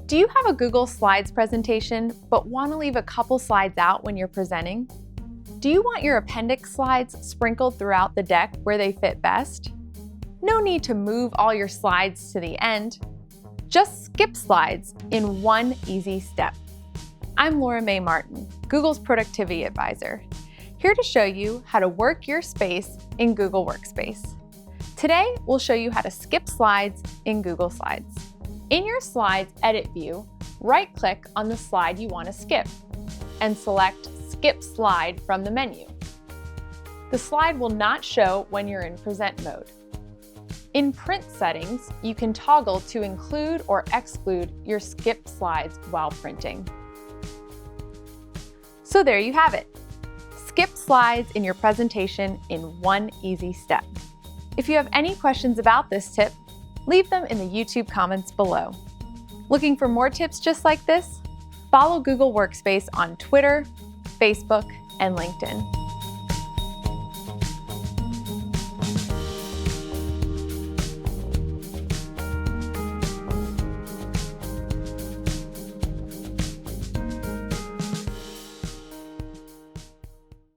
Do you have a Google Slides presentation but want to leave a couple slides out when you're presenting? Do you want your appendix slides sprinkled throughout the deck where they fit best? No need to move all your slides to the end. Just skip slides in one easy step. I'm Laura Mae Martin, Google's Productivity Advisor, here to show you how to work your space in Google Workspace. Today, we'll show you how to skip slides in Google Slides. In your Slides Edit view, right-click on the slide you want to skip and select Skip Slide from the menu. The slide will not show when you're in Present mode. In Print settings, you can toggle to include or exclude your skipped slides while printing. So there you have it. Skip slides in your presentation in one easy step. If you have any questions about this tip, leave them in the YouTube comments below. Looking for more tips just like this? Follow Google Workspace on Twitter, Facebook, and LinkedIn.